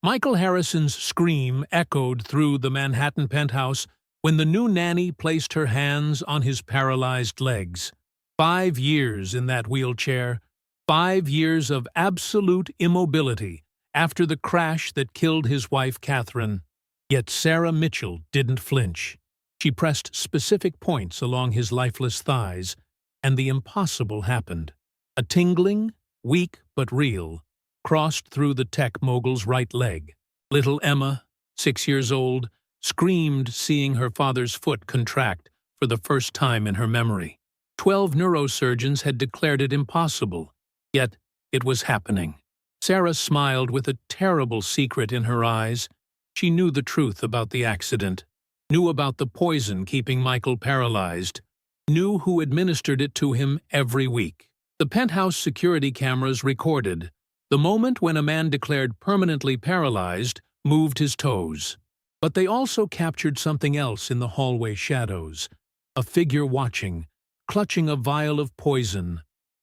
Michael Harrison's scream echoed through the Manhattan penthouse when the new nanny placed her hands on his paralyzed legs. 5 years in that wheelchair, 5 years of absolute immobility after the crash that killed his wife Katherine. Yet Sarah Mitchell didn't flinch. She pressed specific points along his lifeless thighs, and the impossible happened. A tingling, weak but real, crossed through the tech mogul's right leg. Little Emma, 6 years old, screamed seeing her father's foot contract for the first time in her memory. 12 neurosurgeons had declared it impossible, yet it was happening. Sarah smiled with a terrible secret in her eyes. She knew the truth about the accident, knew about the poison keeping Michael paralyzed, knew who administered it to him every week. The penthouse security cameras recorded the moment when a man declared permanently paralyzed moved his toes. But they also captured something else in the hallway shadows, a figure watching, clutching a vial of poison.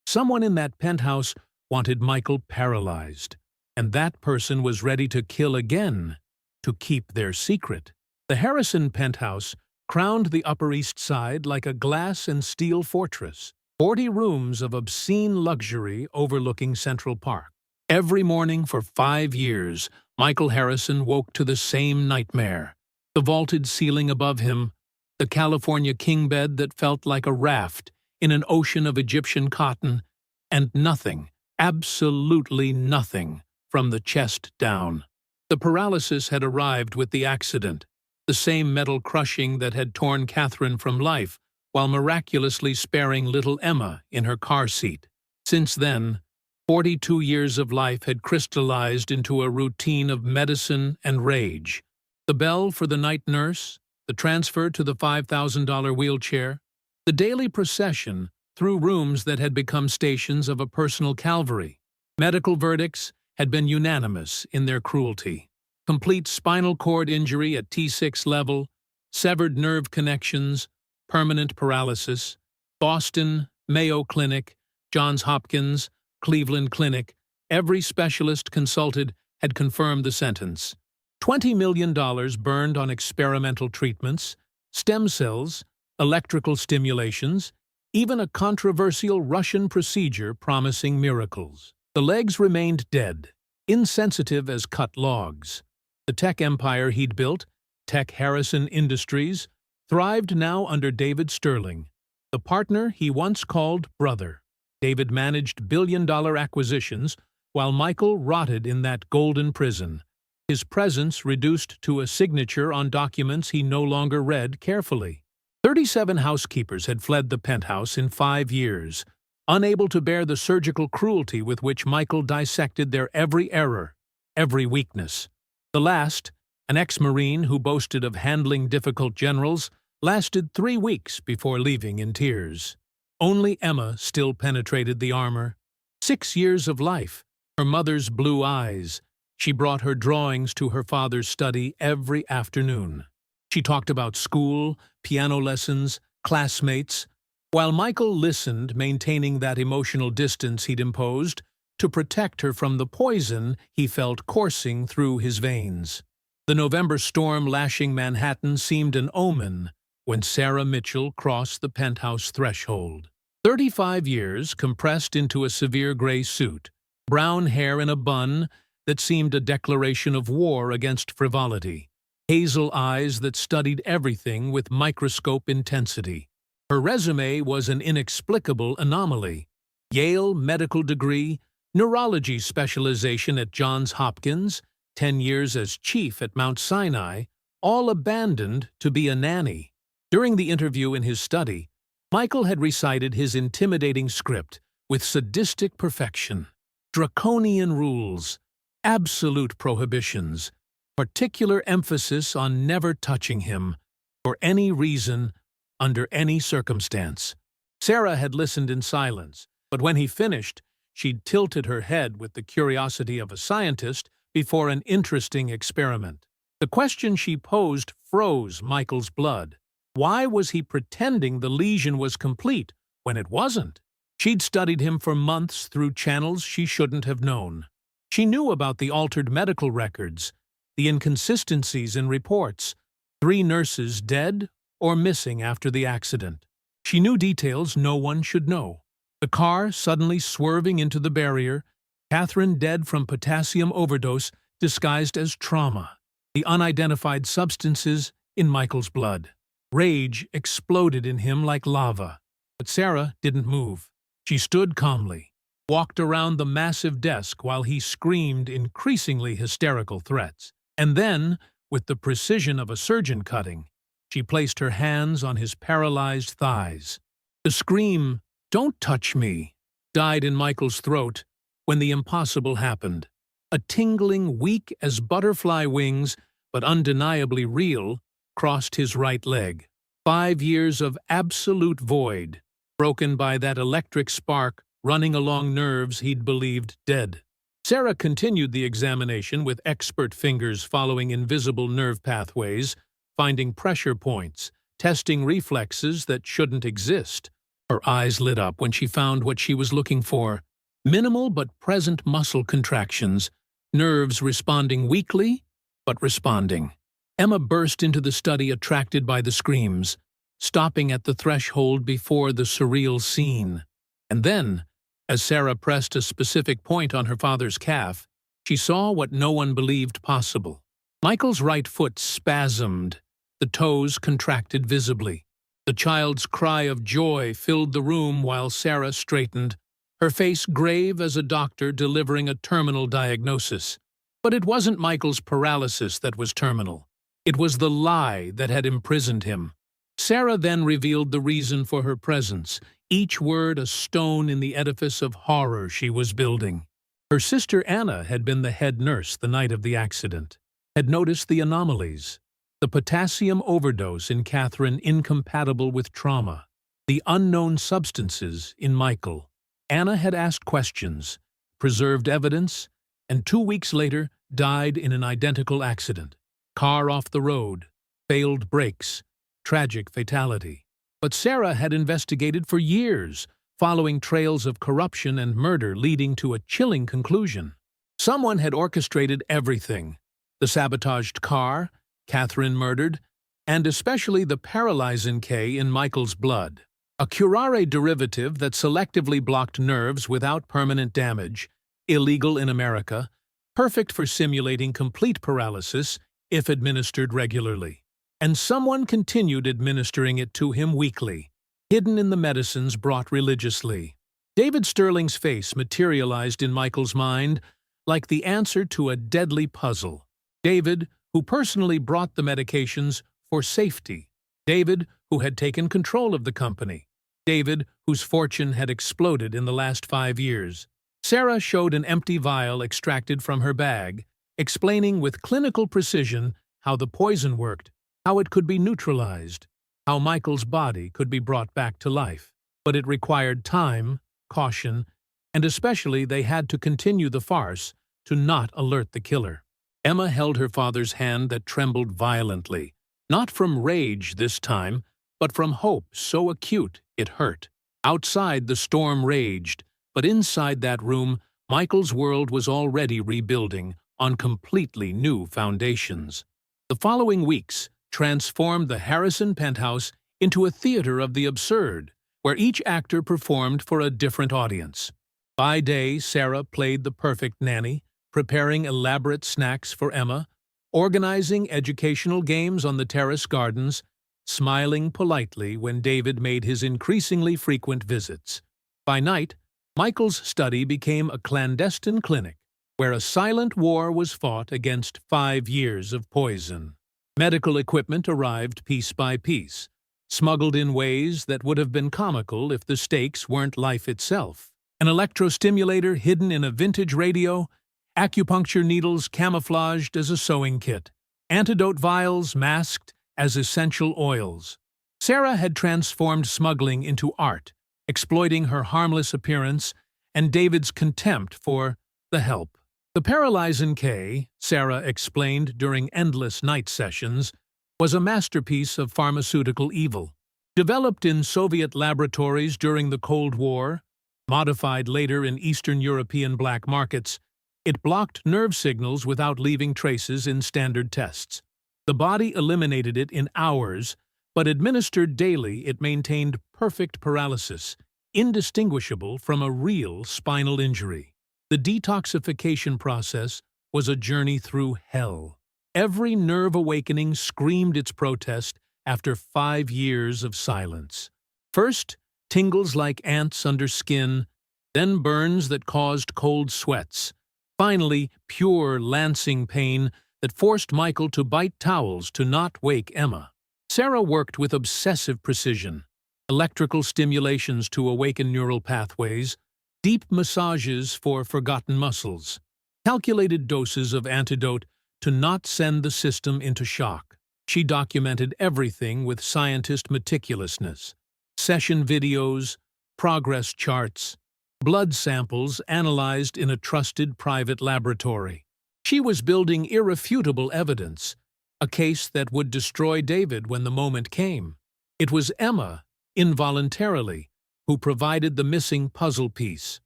Someone in that penthouse wanted Michael paralyzed, and that person was ready to kill again to keep their secret. The Harrison penthouse crowned the Upper East Side like a glass and steel fortress, 40 rooms of obscene luxury overlooking Central Park. Every morning for 5 years, Michael Harrison woke to the same nightmare. The vaulted ceiling above him, the California king bed that felt like a raft in an ocean of Egyptian cotton, and nothing, absolutely nothing, from the chest down. The paralysis had arrived with the accident, the same metal crushing that had torn Katherine from life while miraculously sparing little Emma in her car seat. Since then, 42 years of life had crystallized into a routine of medicine and rage. The bell for the night nurse, the transfer to the $5,000 wheelchair, the daily procession through rooms that had become stations of a personal Calvary. Medical verdicts had been unanimous in their cruelty. Complete spinal cord injury at T6 level, severed nerve connections, permanent paralysis. Boston, Mayo Clinic, Johns Hopkins, Cleveland Clinic, every specialist consulted had confirmed the sentence. $20 million burned on experimental treatments, stem cells, electrical stimulations, even a controversial Russian procedure promising miracles. The legs remained dead, insensitive as cut logs. The tech empire he'd built, Tech Harrison Industries, thrived now under David Sterling, the partner he once called brother. David managed billion-dollar acquisitions, while Michael rotted in that golden prison, his presence reduced to a signature on documents he no longer read carefully. 37 housekeepers had fled the penthouse in 5 years, unable to bear the surgical cruelty with which Michael dissected their every error, every weakness. The last, an ex-Marine who boasted of handling difficult generals, lasted 3 weeks before leaving in tears. Only Emma still penetrated the armor. 6 years of life, her mother's blue eyes. She brought her drawings to her father's study every afternoon. She talked about school, piano lessons, classmates, while Michael listened, maintaining that emotional distance he'd imposed to protect her from the poison he felt coursing through his veins. The November storm lashing Manhattan seemed an omen when Sarah Mitchell crossed the penthouse threshold. 35 years compressed into a severe gray suit, brown hair in a bun that seemed a declaration of war against frivolity, hazel eyes that studied everything with microscope intensity. Her resume was an inexplicable anomaly. Yale medical degree, neurology specialization at Johns Hopkins, 10 years as chief at Mount Sinai, all abandoned to be a nanny. During the interview in his study, Michael had recited his intimidating script with sadistic perfection. Draconian rules, absolute prohibitions, particular emphasis on never touching him, for any reason, under any circumstance. Sarah had listened in silence, but when he finished, she'd tilted her head with the curiosity of a scientist before an interesting experiment. The question she posed froze Michael's blood. Why was he pretending the lesion was complete when it wasn't? She'd studied him for months through channels she shouldn't have known. She knew about the altered medical records, the inconsistencies in reports, 3 nurses dead or missing after the accident. She knew details no one should know. The car suddenly swerving into the barrier, Katherine dead from potassium overdose disguised as trauma, the unidentified substances in Michael's blood. Rage exploded in him like lava. But Sarah didn't move. She stood calmly, walked around the massive desk while he screamed increasingly hysterical threats. And then, with the precision of a surgeon cutting, she placed her hands on his paralyzed thighs. The scream, "Don't touch me," died in Michael's throat when the impossible happened. A tingling, weak as butterfly wings, but undeniably real, crossed his right leg. 5 years of absolute void, broken by that electric spark running along nerves he'd believed dead. Sarah continued the examination with expert fingers following invisible nerve pathways, finding pressure points, testing reflexes that shouldn't exist. Her eyes lit up when she found what she was looking for. Minimal but present muscle contractions, nerves responding weakly, but responding. Emma burst into the study attracted by the screams, stopping at the threshold before the surreal scene. And then, as Sarah pressed a specific point on her father's calf, she saw what no one believed possible. Michael's right foot spasmed, the toes contracted visibly. The child's cry of joy filled the room while Sarah straightened, her face grave as a doctor delivering a terminal diagnosis. But it wasn't Michael's paralysis that was terminal. It was the lie that had imprisoned him. Sarah then revealed the reason for her presence, each word a stone in the edifice of horror she was building. Her sister Anna had been the head nurse the night of the accident, had noticed the anomalies, the potassium overdose in Katherine incompatible with trauma, the unknown substances in Michael. Anna had asked questions, preserved evidence, and 2 weeks later died in an identical accident. Car off the road, failed brakes, tragic fatality. But Sarah had investigated for years, following trails of corruption and murder leading to a chilling conclusion. Someone had orchestrated everything: the sabotaged car, Katherine murdered, and especially the Paralysin-K in Michael's blood. A curare derivative that selectively blocked nerves without permanent damage, illegal in America, perfect for simulating complete paralysis if administered regularly. And someone continued administering it to him weekly, hidden in the medicines brought religiously. David Sterling's face materialized in Michael's mind like the answer to a deadly puzzle. David, who personally brought the medications for safety. David, who had taken control of the company. David, whose fortune had exploded in the last 5 years. Sarah showed an empty vial extracted from her bag, explaining with clinical precision how the poison worked, how it could be neutralized, how Michael's body could be brought back to life. But it required time, caution, and especially they had to continue the farce to not alert the killer. Emma held her father's hand that trembled violently, not from rage this time, but from hope so acute it hurt. Outside the storm raged, but inside that room, Michael's world was already rebuilding on completely new foundations. The following weeks transformed the Harrison Penthouse into a theater of the absurd, where each actor performed for a different audience. By day, Sarah played the perfect nanny, preparing elaborate snacks for Emma, organizing educational games on the terrace gardens, smiling politely when David made his increasingly frequent visits. By night, Michael's study became a clandestine clinic, where a silent war was fought against 5 years of poison. Medical equipment arrived piece by piece, smuggled in ways that would have been comical if the stakes weren't life itself. An electrostimulator hidden in a vintage radio, acupuncture needles camouflaged as a sewing kit, antidote vials masked as essential oils. Sarah had transformed smuggling into art, exploiting her harmless appearance and David's contempt for the help. The Paralysin-K, Sarah explained during endless night sessions, was a masterpiece of pharmaceutical evil. Developed in Soviet laboratories during the Cold War, modified later in Eastern European black markets, It blocked nerve signals without leaving traces in standard tests. The body eliminated it in hours, but administered daily it maintained perfect paralysis, indistinguishable from a real spinal injury. The detoxification process was a journey through hell. Every nerve awakening screamed its protest after 5 years of silence. First, tingles like ants under skin, then burns that caused cold sweats. Finally, pure, lancing pain that forced Michael to bite towels to not wake Emma. Sarah worked with obsessive precision, electrical stimulations to awaken neural pathways, deep massages for forgotten muscles, calculated doses of antidote to not send the system into shock. She documented everything with scientist meticulousness. Session videos, progress charts, blood samples analyzed in a trusted private laboratory. She was building irrefutable evidence, a case that would destroy David when the moment came. It was Emma, involuntarily, who provided the missing puzzle piece.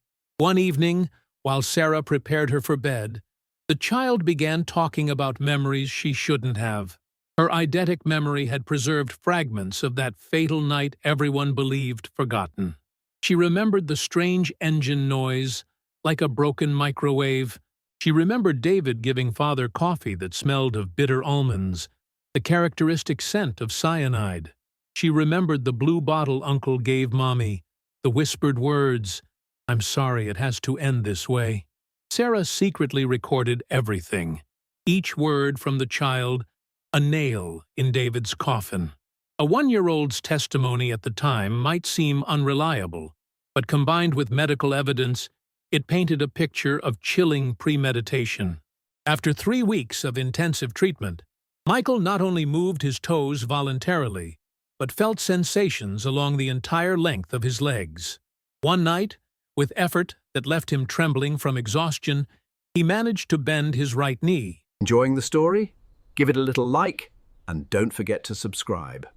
One evening, while Sarah prepared her for bed, the child began talking about memories she shouldn't have. Her eidetic memory had preserved fragments of that fatal night everyone believed forgotten. She remembered the strange engine noise, like a broken microwave. She remembered David giving father coffee that smelled of bitter almonds, the characteristic scent of cyanide. She remembered the blue bottle Uncle gave Mommy, the whispered words, "I'm sorry it has to end this way." Sarah secretly recorded everything, each word from the child, a nail in David's coffin. A 1-year-old's testimony at the time might seem unreliable, but combined with medical evidence, it painted a picture of chilling premeditation. After 3 weeks of intensive treatment, Michael not only moved his toes voluntarily, but felt sensations along the entire length of his legs. One night, with effort that left him trembling from exhaustion, he managed to bend his right knee. Enjoying the story? Give it a little like, and don't forget to subscribe.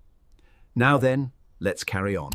Now then, let's carry on.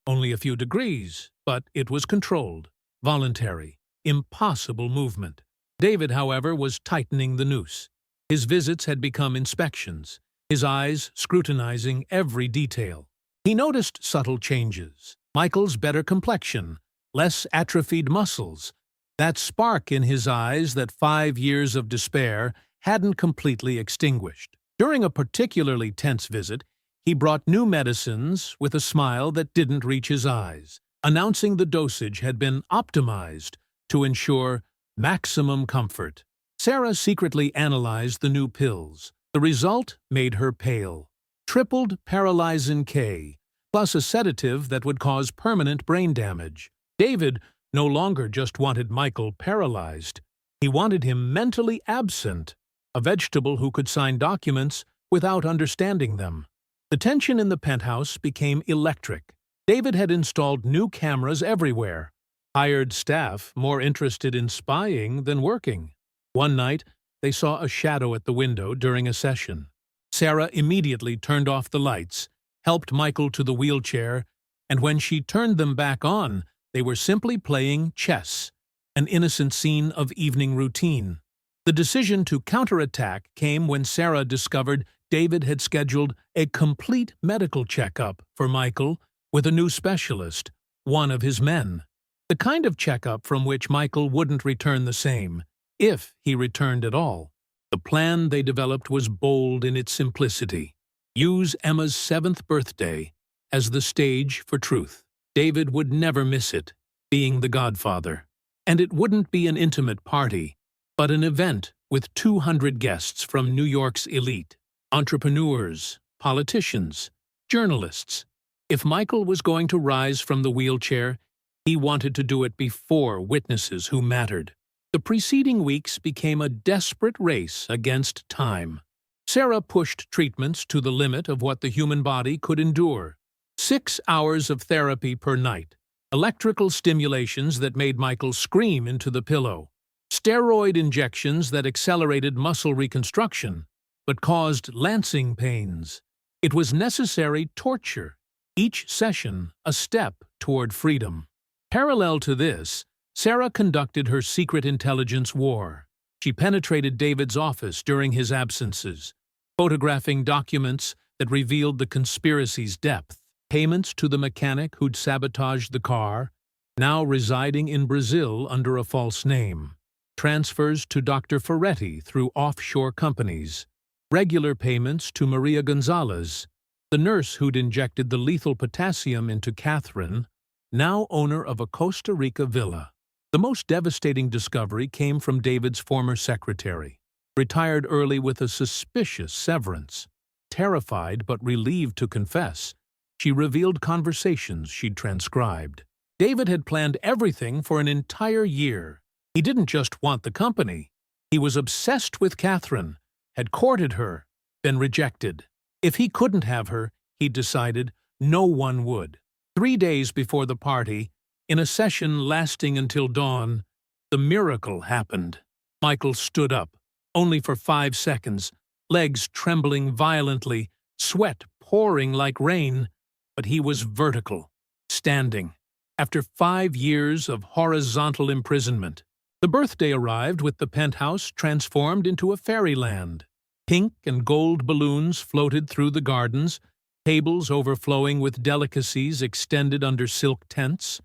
Only a few degrees, but it was controlled, voluntary, impossible movement. David, however, was tightening the noose. His visits had become inspections, his eyes scrutinizing every detail. He noticed subtle changes. Michael's better complexion, less atrophied muscles, that spark in his eyes that 5 years of despair hadn't completely extinguished. During a particularly tense visit, he brought new medicines with a smile that didn't reach his eyes, announcing the dosage had been optimized to ensure maximum comfort. Sarah secretly analyzed the new pills. The result made her pale. Tripled Paralysin-K, plus a sedative that would cause permanent brain damage. David no longer just wanted Michael paralyzed. He wanted him mentally absent, a vegetable who could sign documents without understanding them. The tension in the penthouse became electric. David had installed new cameras everywhere, hired staff more interested in spying than working. One night, they saw a shadow at the window during a session. Sarah immediately turned off the lights, helped Michael to the wheelchair, and when she turned them back on, they were simply playing chess, an innocent scene of evening routine. The decision to counterattack came when Sarah discovered David had scheduled a complete medical checkup for Michael with a new specialist, one of his men. The kind of checkup from which Michael wouldn't return the same, if he returned at all. The plan they developed was bold in its simplicity. Use Emma's 7th birthday as the stage for truth. David would never miss it, being the godfather. And it wouldn't be an intimate party, but an event with 200 guests from New York's elite. Entrepreneurs, politicians, journalists. If Michael was going to rise from the wheelchair, he wanted to do it before witnesses who mattered. The preceding weeks became a desperate race against time. Sarah pushed treatments to the limit of what the human body could endure. 6 hours of therapy per night, electrical stimulations that made Michael scream into the pillow, steroid injections that accelerated muscle reconstruction, but caused lancing pains. It was necessary torture, each session a step toward freedom. Parallel to this, Sarah conducted her secret intelligence war. She penetrated David's office during his absences, photographing documents that revealed the conspiracy's depth. Payments to the mechanic who'd sabotaged the car, now residing in Brazil under a false name. Transfers to Dr. Ferretti through offshore companies. Regular payments to Maria Gonzalez, the nurse who'd injected the lethal potassium into Katherine, now owner of a Costa Rica villa. The most devastating discovery came from David's former secretary, retired early with a suspicious severance. Terrified but relieved to confess, she revealed conversations she'd transcribed. David had planned everything for an entire year. He didn't just want the company. He was obsessed with Katherine, had courted her, been rejected. If he couldn't have her, he decided, no one would. 3 days before the party, in a session lasting until dawn, the miracle happened. Michael stood up, only for 5 seconds, legs trembling violently, sweat pouring like rain, but he was vertical, standing. After 5 years of horizontal imprisonment, the birthday arrived with the penthouse transformed into a fairyland. Pink and gold balloons floated through the gardens, tables overflowing with delicacies extended under silk tents.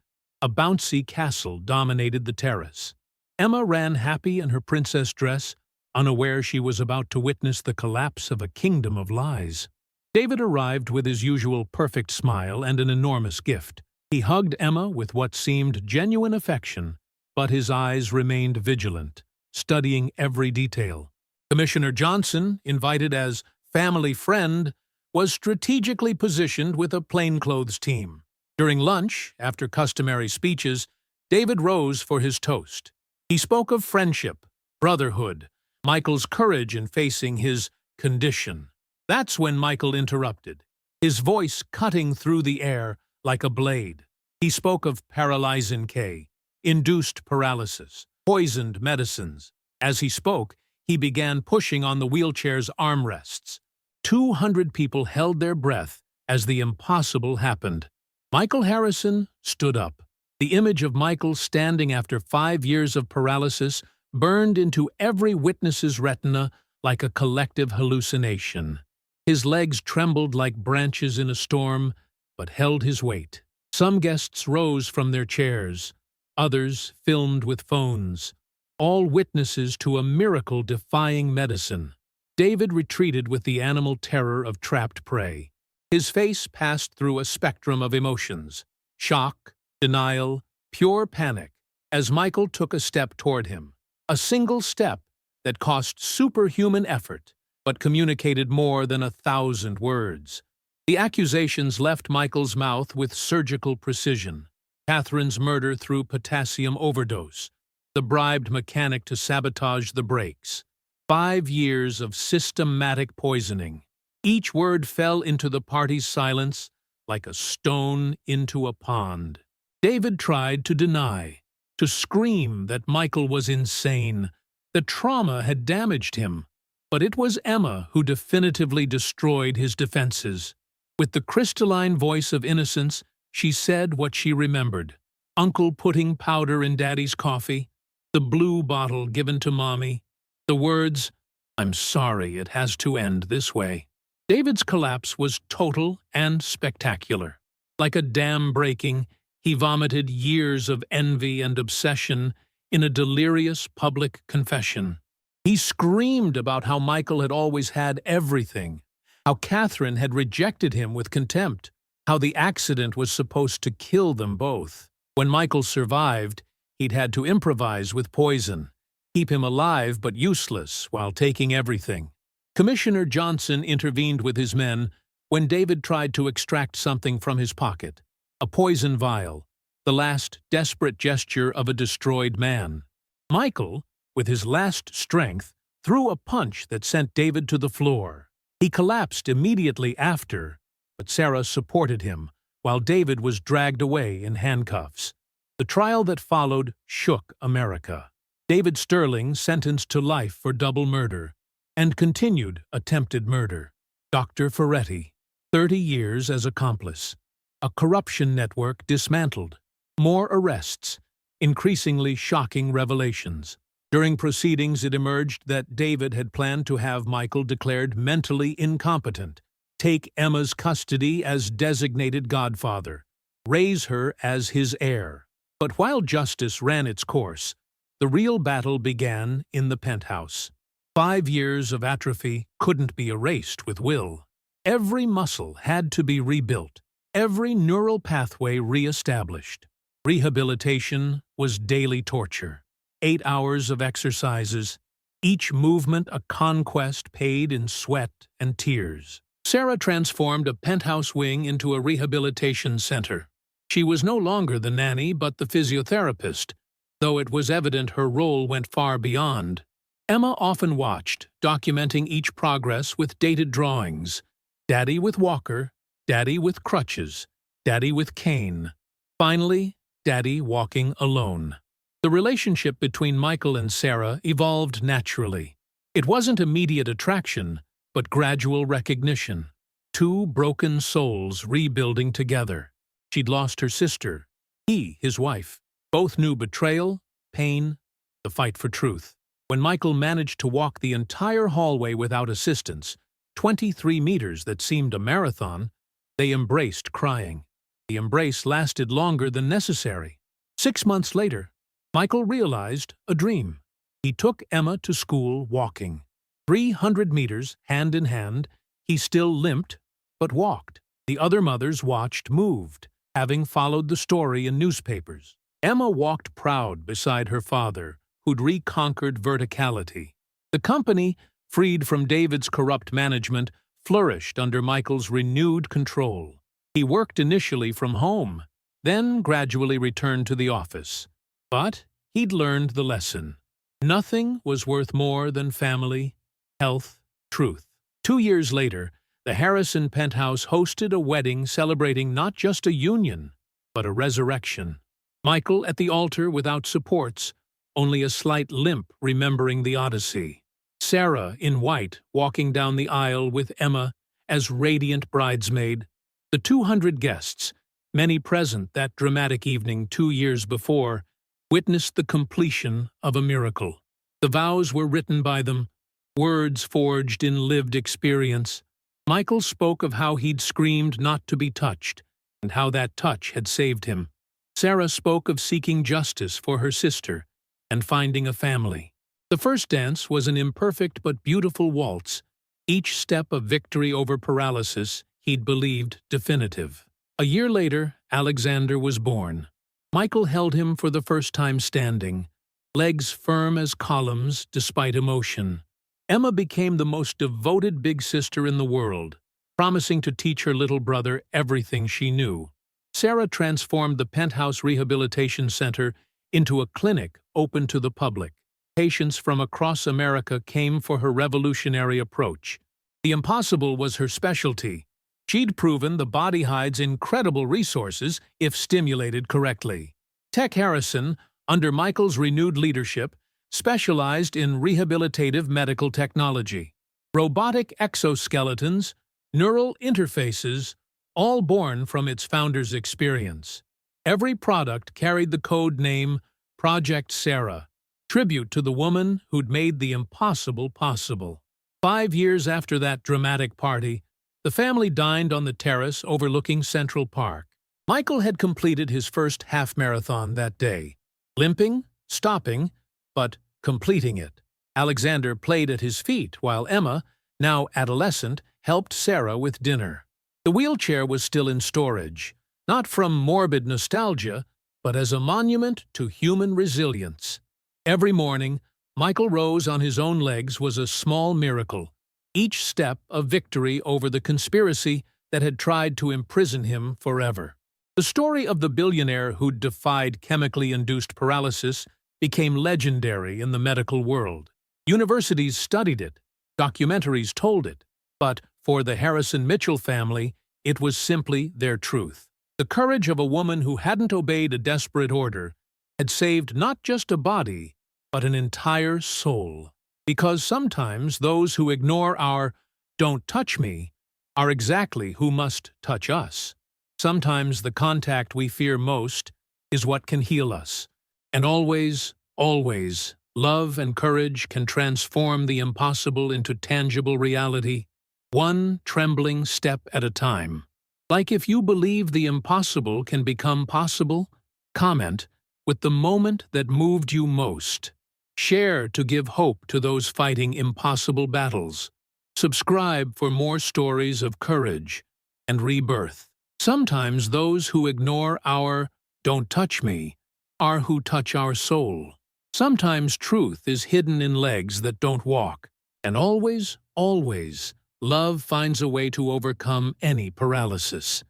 A bouncy castle dominated the terrace. Emma ran happy in her princess dress, unaware she was about to witness the collapse of a kingdom of lies. David arrived with his usual perfect smile and an enormous gift. He hugged Emma with what seemed genuine affection, but his eyes remained vigilant, studying every detail. Commissioner Johnson, invited as family friend, was strategically positioned with a plainclothes team. During lunch, after customary speeches, David rose for his toast. He spoke of friendship, brotherhood, Michael's courage in facing his condition. That's when Michael interrupted, his voice cutting through the air like a blade. He spoke of Paralysin-K, induced paralysis, poisoned medicines. As he spoke, he began pushing on the wheelchair's armrests. 200 people held their breath as the impossible happened. Michael Harrison stood up. The image of Michael standing after 5 years of paralysis burned into every witness's retina like a collective hallucination. His legs trembled like branches in a storm, but held his weight. Some guests rose from their chairs, others filmed with phones, all witnesses to a miracle-defying medicine. David retreated with the animal terror of trapped prey. His face passed through a spectrum of emotions, shock, denial, pure panic, as Michael took a step toward him. A single step that cost superhuman effort, but communicated more than 1,000 words. The accusations left Michael's mouth with surgical precision. Katherine's murder through potassium overdose, the bribed mechanic to sabotage the brakes. 5 years of systematic poisoning. Each word fell into the party's silence like a stone into a pond. David tried to deny, to scream that Michael was insane, that trauma had damaged him. But it was Emma who definitively destroyed his defenses. With the crystalline voice of innocence, she said what she remembered. Uncle putting powder in Daddy's coffee, the blue bottle given to Mommy, the words, "I'm sorry it has to end this way." David's collapse was total and spectacular. Like a dam breaking, he vomited years of envy and obsession in a delirious public confession. He screamed about how Michael had always had everything, how Katherine had rejected him with contempt, how the accident was supposed to kill them both. When Michael survived, he'd had to improvise with poison, keep him alive but useless while taking everything. Commissioner Johnson intervened with his men when David tried to extract something from his pocket, a poison vial, the last desperate gesture of a destroyed man. Michael, with his last strength, threw a punch that sent David to the floor. He collapsed immediately after, but Sarah supported him, while David was dragged away in handcuffs. The trial that followed shook America. David Sterling sentenced to life for double murder and continued attempted murder. Dr. Ferretti, 30 years as accomplice. A corruption network dismantled. More arrests. increasingly shocking revelations. During proceedings, it emerged that David had planned to have Michael declared mentally incompetent, take Emma's custody as designated godfather, raise her as his heir. But while justice ran its course, the real battle began in the penthouse. 5 years of atrophy couldn't be erased with will. Every muscle had to be rebuilt, every neural pathway re-established. Rehabilitation was daily torture. 8 hours of exercises, each movement a conquest paid in sweat and tears. Sarah transformed a penthouse wing into a rehabilitation center. She was no longer the nanny but the physiotherapist, though it was evident her role went far beyond. Emma often watched, documenting each progress with dated drawings. Daddy with walker, Daddy with crutches, Daddy with cane. Finally, Daddy walking alone. The relationship between Michael and Sarah evolved naturally. It wasn't immediate attraction, but gradual recognition. 2 broken souls rebuilding together. She'd lost her sister, he his wife. Both knew betrayal, pain, the fight for truth. When Michael managed to walk the entire hallway without assistance, 23 meters that seemed a marathon, they embraced crying. The embrace lasted longer than necessary. 6 months later, Michael realized a dream. He took Emma to school walking. 300 meters, hand in hand, he still limped, but walked. The other mothers watched, moved, having followed the story in newspapers. Emma walked proud beside her father, who'd reconquered verticality. The company, freed from David's corrupt management, flourished under Michael's renewed control. He worked initially from home, then gradually returned to the office. But he'd learned the lesson. Nothing was worth more than family, health, truth. 2 years later, the Harrison Penthouse hosted a wedding celebrating not just a union, but a resurrection. Michael at the altar without supports, only a slight limp remembering the Odyssey. Sarah in white walking down the aisle with Emma as radiant bridesmaid. The 200 guests, many present that dramatic evening 2 years before, witnessed the completion of a miracle. The vows were written by them, words forged in lived experience. Michael spoke of how he'd screamed not to be touched, and how that touch had saved him. Sarah spoke of seeking justice for her sister and finding a family. The first dance was an imperfect but beautiful waltz, each step a victory over paralysis he'd believed definitive. A year later, Alexander was born. Michael held him for the first time standing, legs firm as columns despite emotion. Emma became the most devoted big sister in the world, promising to teach her little brother everything she knew. Sarah transformed the Penthouse Rehabilitation Center into a clinic open to the public. Patients from across America came for her revolutionary approach. The impossible was her specialty. She'd proven the body hides incredible resources if stimulated correctly. Tech Harrison, under Michael's renewed leadership, specialized in rehabilitative medical technology. Robotic exoskeletons, neural interfaces, all born from its founder's experience. Every product carried the code name Project Sarah, tribute to the woman who'd made the impossible possible. 5 years after that dramatic party, the family dined on the terrace overlooking Central Park. Michael had completed his first half-marathon that day, limping, stopping, but completing it. Alexander played at his feet while Emma, now adolescent, helped Sarah with dinner. The wheelchair was still in storage, not from morbid nostalgia, but as a monument to human resilience. Every morning, Michael rose on his own legs was a small miracle, each step a victory over the conspiracy that had tried to imprison him forever. The story of the billionaire who'd defied chemically induced paralysis became legendary in the medical world. Universities studied it, documentaries told it, but for the Harrison Mitchell family, it was simply their truth. The courage of a woman who hadn't obeyed a desperate order had saved not just a body, but an entire soul. Because sometimes those who ignore our "don't touch me" are exactly who must touch us. Sometimes the contact we fear most is what can heal us. And always, always, love and courage can transform the impossible into tangible reality, one trembling step at a time. Like if you believe the impossible can become possible, comment with the moment that moved you most. Share to give hope to those fighting impossible battles. Subscribe for more stories of courage and rebirth. Sometimes those who ignore our "don't touch me" are who touch our soul. Sometimes truth is hidden in legs that don't walk. And always, always, love finds a way to overcome any paralysis.